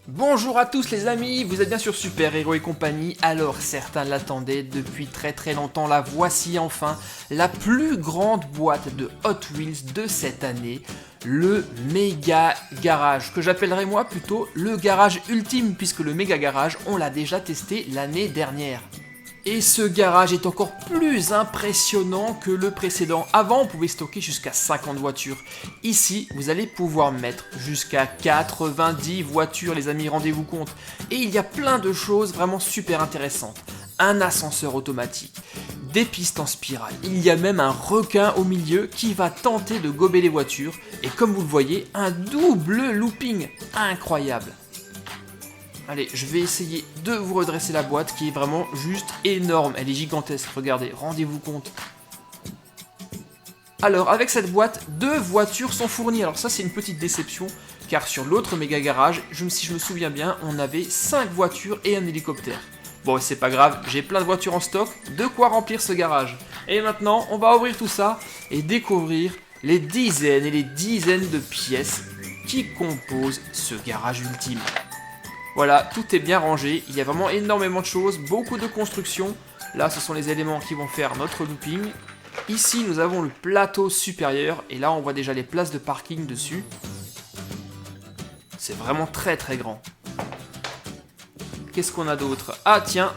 Bonjour à tous les amis, vous êtes bien sur Super Héros et compagnie. Alors certains l'attendaient depuis très longtemps, la voici enfin, la plus grande boîte de Hot Wheels de cette année, le Méga Garage, que j'appellerais moi plutôt le garage ultime, puisque le Méga Garage, on l'a déjà testé l'année dernière. Et ce garage est encore plus impressionnant que le précédent. Avant, on pouvait stocker jusqu'à 50 voitures. Ici, vous allez pouvoir mettre jusqu'à 90 voitures, les amis, rendez-vous compte. Et il y a plein de choses vraiment super intéressantes. Un ascenseur automatique, des pistes en spirale. Il y a même un requin au milieu qui va tenter de gober les voitures. Et comme vous le voyez, un double looping. Incroyable. Allez, je vais essayer de vous redresser la boîte qui est vraiment juste énorme. Elle est gigantesque, regardez, rendez-vous compte. Alors, avec cette boîte, 2 voitures sont fournies. Alors ça, c'est une petite déception, car sur l'autre méga garage, si je me souviens bien, on avait 5 voitures et un hélicoptère. Bon, c'est pas grave, j'ai plein de voitures en stock, de quoi remplir ce garage. Et maintenant, on va ouvrir tout ça et découvrir les dizaines et les dizaines de pièces qui composent ce garage ultime. Voilà, tout est bien rangé, il y a vraiment énormément de choses, beaucoup de construction. Là, ce sont les éléments qui vont faire notre looping. Ici, nous avons le plateau supérieur, et là, on voit déjà les places de parking dessus. C'est vraiment très grand. Qu'est-ce qu'on a d'autre? Ah tiens,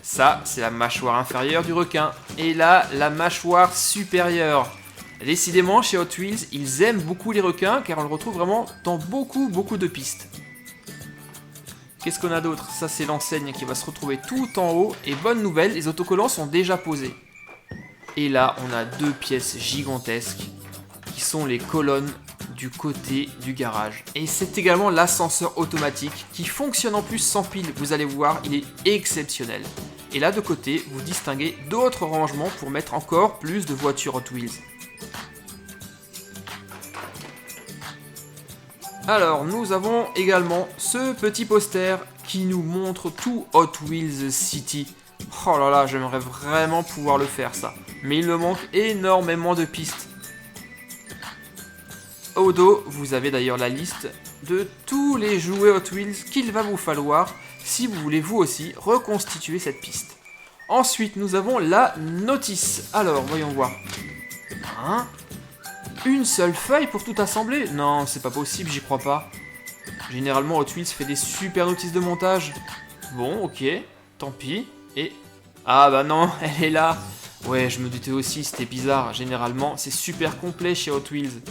ça, c'est la mâchoire inférieure du requin. Et là, la mâchoire supérieure. Décidément, chez Hot Wheels, ils aiment beaucoup les requins, car on le retrouve vraiment dans beaucoup de pistes. Qu'est-ce qu'on a d'autre? Ça, c'est l'enseigne qui va se retrouver tout en haut. Et bonne nouvelle, les autocollants sont déjà posés. Et là, on a 2 pièces gigantesques qui sont les colonnes du côté du garage. Et c'est également l'ascenseur automatique qui fonctionne en plus sans pile. Vous allez voir, il est exceptionnel. Et là, de côté, vous distinguez d'autres rangements pour mettre encore plus de voitures Hot Wheels. Alors, nous avons également ce petit poster qui nous montre tout Hot Wheels City. Oh là là, j'aimerais vraiment pouvoir le faire ça. Mais il me manque énormément de pistes. Au dos, vous avez d'ailleurs la liste de tous les jouets Hot Wheels qu'il va vous falloir si vous voulez vous aussi reconstituer cette piste. Ensuite, nous avons la notice. Alors, voyons voir. Une seule feuille pour tout assembler? Non, c'est pas possible, j'y crois pas. Généralement, Hot Wheels fait des super notices de montage. Bon, ok, tant pis. Et... ah bah non, elle est là. Ouais, je me doutais aussi, c'était bizarre. Généralement, c'est super complet chez Hot Wheels.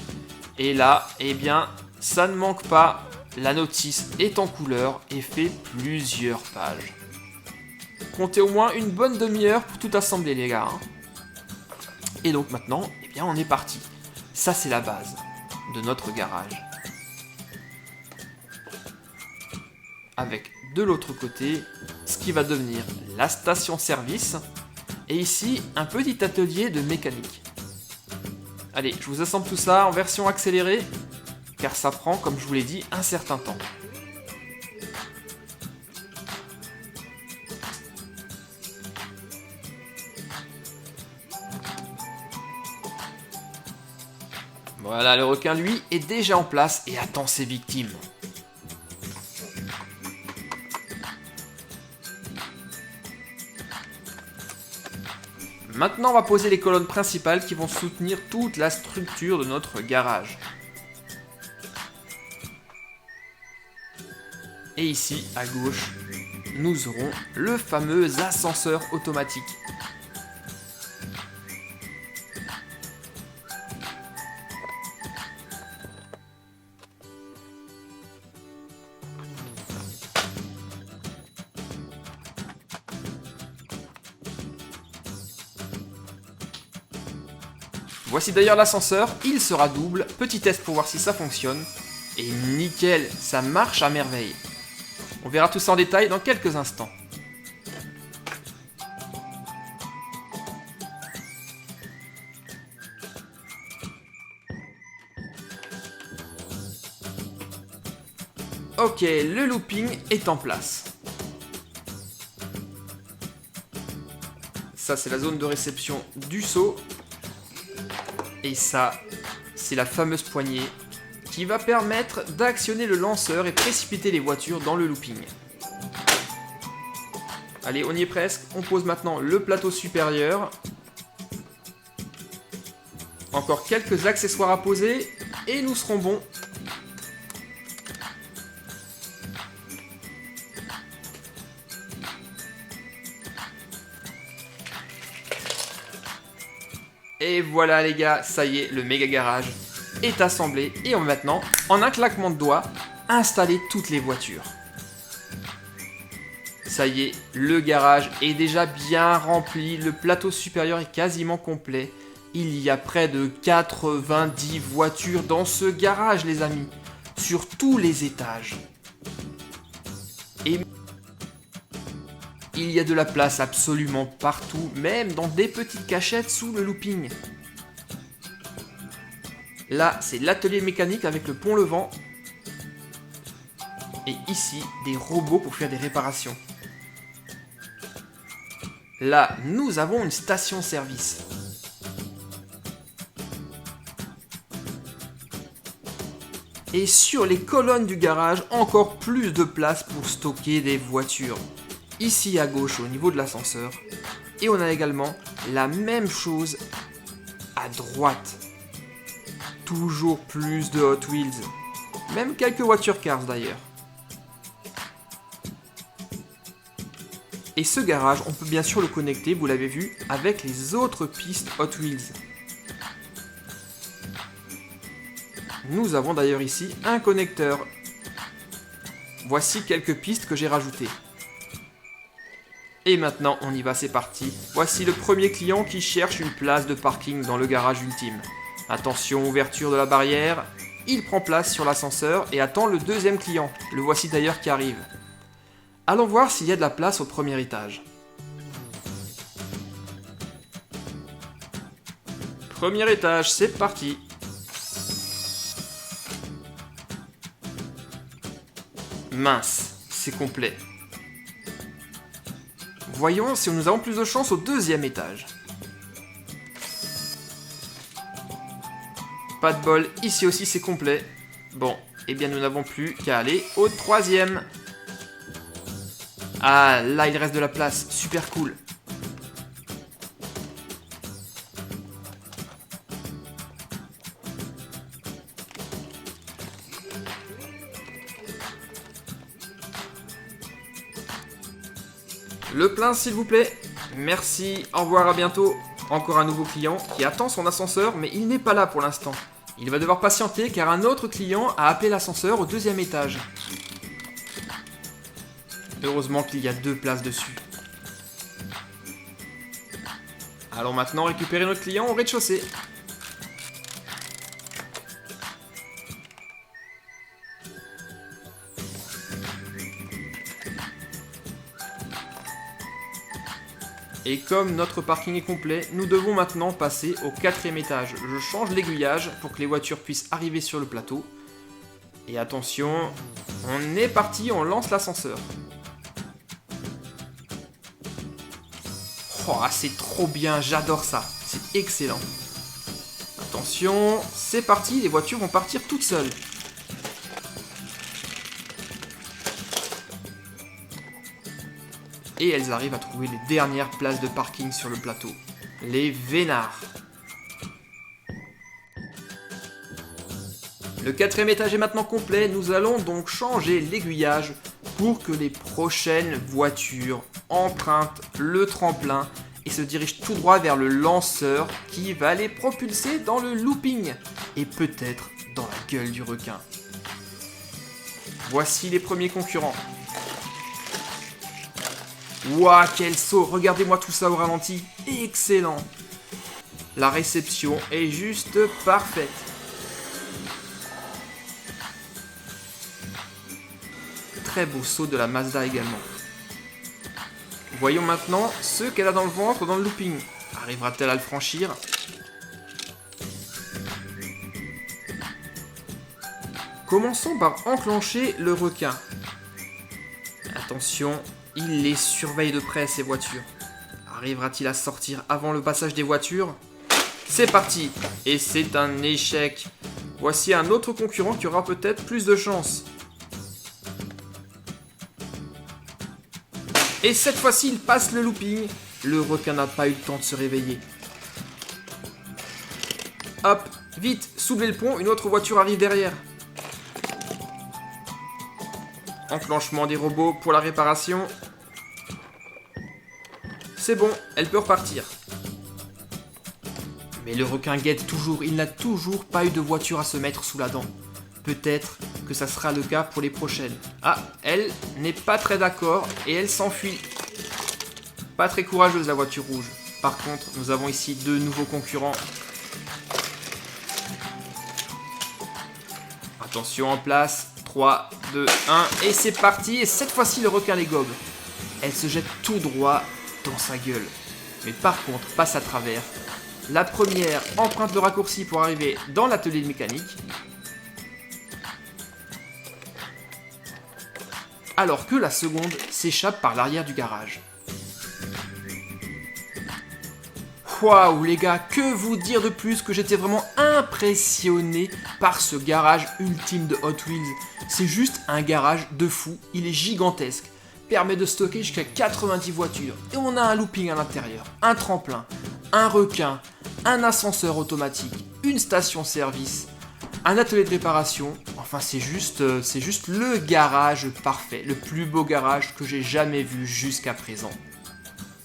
Et là, eh bien, ça ne manque pas. La notice est en couleur et fait plusieurs pages. Comptez au moins une bonne demi-heure pour tout assembler, les gars. Et donc maintenant, eh bien, on est parti. Ça, c'est la base de notre garage. Avec de l'autre côté, ce qui va devenir la station-service. Et ici, un petit atelier de mécanique. Allez, je vous assemble tout ça en version accélérée, car ça prend, comme je vous l'ai dit, un certain temps. Voilà, le requin, lui, est déjà en place et attend ses victimes. Maintenant, on va poser les colonnes principales qui vont soutenir toute la structure de notre garage. Et ici, à gauche, nous aurons le fameux ascenseur automatique. Voici d'ailleurs l'ascenseur, il sera double, petit test pour voir si ça fonctionne. Et nickel, ça marche à merveille. On verra tout ça en détail dans quelques instants. Ok, le looping est en place. Ça, c'est la zone de réception du seau. Et ça, c'est la fameuse poignée qui va permettre d'actionner le lanceur et précipiter les voitures dans le looping. Allez, on y est presque. On pose maintenant le plateau supérieur. Encore quelques accessoires à poser et nous serons bons. Et voilà les gars, ça y est, le méga garage est assemblé et on va maintenant, en un claquement de doigts, installer toutes les voitures. Ça y est, le garage est déjà bien rempli, le plateau supérieur est quasiment complet. Il y a près de 90 voitures dans ce garage les amis, sur tous les étages. Et il y a de la place absolument partout, même dans des petites cachettes sous le looping. Là, c'est l'atelier mécanique avec le pont levant. Et ici, des robots pour faire des réparations. Là, nous avons une station-service. Et sur les colonnes du garage, encore plus de place pour stocker des voitures. Ici à gauche au niveau de l'ascenseur. Et on a également la même chose à droite. Toujours plus de Hot Wheels. Même quelques voitures Cars d'ailleurs. Et ce garage, on peut bien sûr le connecter, vous l'avez vu, avec les autres pistes Hot Wheels. Nous avons d'ailleurs ici un connecteur. Voici quelques pistes que j'ai rajoutées. Et maintenant, on y va, c'est parti. Voici le premier client qui cherche une place de parking dans le garage ultime. Attention, ouverture de la barrière. Il prend place sur l'ascenseur et attend le deuxième client. Le voici d'ailleurs qui arrive. Allons voir s'il y a de la place au premier étage. Premier étage, c'est parti. Mince, c'est complet. Voyons si nous avons plus de chance au deuxième étage. Pas de bol, ici aussi c'est complet. Bon, eh bien nous n'avons plus qu'à aller au troisième. Ah, là il reste de la place, super cool. Le plein s'il vous plaît. Merci, au revoir, à bientôt. Encore un nouveau client qui attend son ascenseur, mais il n'est pas là pour l'instant. Il va devoir patienter car un autre client a appelé l'ascenseur au deuxième étage. Heureusement qu'il y a 2 places dessus. Allons maintenant récupérer notre client au rez-de-chaussée. Et comme notre parking est complet, nous devons maintenant passer au 4e étage. Je change l'aiguillage pour que les voitures puissent arriver sur le plateau. Et attention, on est parti, on lance l'ascenseur. Oh, c'est trop bien, j'adore ça, c'est excellent. Attention, c'est parti, les voitures vont partir toutes seules. Et elles arrivent à trouver les dernières places de parking sur le plateau. Les vénards. Le 4e étage est maintenant complet, nous allons donc changer l'aiguillage pour que les prochaines voitures empruntent le tremplin et se dirigent tout droit vers le lanceur qui va les propulser dans le looping et peut-être dans la gueule du requin. Voici les premiers concurrents. Ouah, quel saut! Regardez-moi tout ça au ralenti. Excellent! La réception est juste parfaite. Très beau saut de la Mazda également. Voyons maintenant ce qu'elle a dans le ventre dans le looping. Arrivera-t-elle à le franchir? Commençons par enclencher le requin. Attention, il les surveille de près ces voitures. Arrivera-t-il à sortir avant le passage des voitures? C'est parti! Et c'est un échec. Voici un autre concurrent qui aura peut-être plus de chance. Et cette fois-ci, il passe le looping. Le requin n'a pas eu le temps de se réveiller. Hop, vite, soulevez le pont, une autre voiture arrive derrière. Enclenchement des robots pour la réparation. C'est bon, elle peut repartir. Mais le requin guette toujours, il n'a toujours pas eu de voiture à se mettre sous la dent. Peut-être que ça sera le cas pour les prochaines. Ah, elle n'est pas très d'accord et elle s'enfuit. Pas très courageuse la voiture rouge. Par contre, nous avons ici deux nouveaux concurrents. Attention en place. 3, 2, 1 et c'est parti. Et cette fois-ci, le requin les gobe. Elle se jette tout droit dans sa gueule. Mais par contre, passe à travers. La première emprunte le raccourci pour arriver dans l'atelier de mécanique. Alors que la seconde s'échappe par l'arrière du garage. Waouh les gars, que vous dire de plus que j'étais vraiment impressionné par ce garage ultime de Hot Wheels. C'est juste un garage de fou, il est gigantesque, permet de stocker jusqu'à 90 voitures. Et on a un looping à l'intérieur, un tremplin, un requin, un ascenseur automatique, une station-service, un atelier de réparation. Enfin c'est juste le garage parfait, le plus beau garage que j'ai jamais vu jusqu'à présent.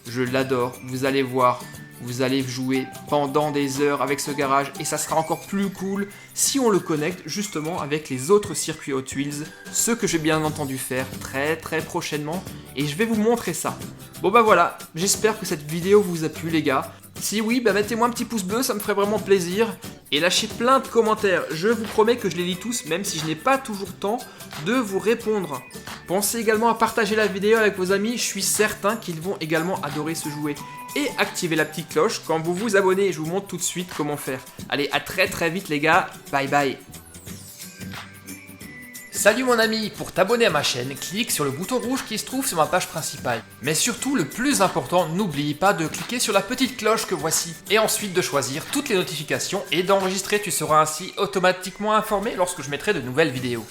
Je l'adore, vous allez voir. Vous allez jouer pendant des heures avec ce garage et ça sera encore plus cool si on le connecte justement avec les autres circuits Hot Wheels, ceux que j'ai bien entendu faire très prochainement et je vais vous montrer ça. Bon bah voilà, j'espère que cette vidéo vous a plu les gars. Si oui, bah mettez-moi un petit pouce bleu, ça me ferait vraiment plaisir. Et lâchez plein de commentaires, je vous promets que je les lis tous, même si je n'ai pas toujours le temps de vous répondre. Pensez également à partager la vidéo avec vos amis, je suis certain qu'ils vont également adorer ce jouet. Et activez la petite cloche quand vous vous abonnez et je vous montre tout de suite comment faire. Allez, à très vite les gars, bye bye. Salut mon ami, pour t'abonner à ma chaîne, clique sur le bouton rouge qui se trouve sur ma page principale. Mais surtout, le plus important, n'oublie pas de cliquer sur la petite cloche que voici. Et ensuite de choisir toutes les notifications et d'enregistrer, tu seras ainsi automatiquement informé lorsque je mettrai de nouvelles vidéos.